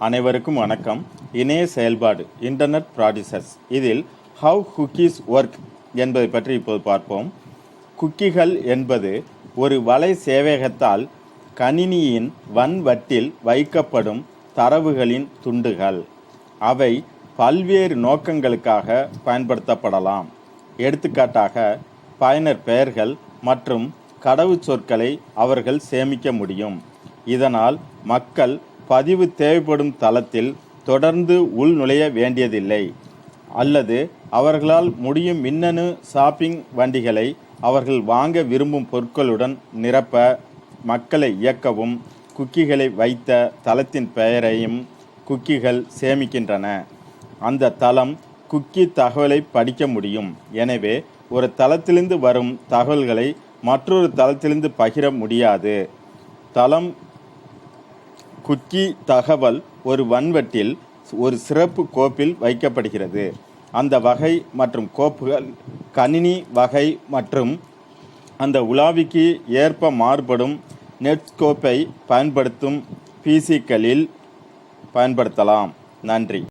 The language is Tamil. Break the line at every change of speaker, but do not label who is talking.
அனைவருக்கும் வணக்கம். இணைய செயல்பாடு இன்டர்நெட் ப்ராடிசஸ் இதில் ஹவ் குக்கீஸ் ஒர்க் என்பதை பற்றி இப்போது பார்ப்போம். குக்கிகள் என்பது ஒரு வலை சேவையகத்தால் கணினியின் வன்வட்டில் வைக்கப்படும் தரவுகளின் துண்டுகள். அவை பல்வேறு நோக்கங்களுக்காக பயன்படுத்தப்படலாம். எடுத்துக்காட்டாக பயனர் பெயர்கள் மற்றும் கடவுச்சொற்களை அவர்கள் சேமிக்க முடியும். இதனால் மக்கள் பதிவு தேவைப்படும் தளத்தில் தொடர்ந்து உள்நுழைய வேண்டியதில்லை. அல்லது அவர்களால் முடியும் மின்னணு ஷாப்பிங் வண்டிகளை அவர்கள் வாங்க விரும்பும் பொருட்களுடன் நிரப்ப மக்களை இயக்கவும் குக்கிகளை வைத்த தளத்தின் பெயரையும் குக்கிகள் சேமிக்கின்றன. அந்த தளம் குக்கி தகவலை படிக்க முடியும். எனவே ஒரு தளத்திலிருந்து வரும் தகவல்களை மற்றொரு தளத்திலிருந்து பகிர முடியாது. தளம் குக்கி தகவல் ஒரு வன்வட்டில் ஒரு சிறப்பு கோப்பில் வைக்கப்படுகிறது. அந்த வகை மற்றும் கோப்புகள் கணினி வகை மற்றும் அந்த உலாவிக்கு ஏற்ப மாறுபடும் நெட்ஸ்கோப்பை பயன்படுத்தும் பிசிக்களில் பயன்படுத்தலாம். நன்றி.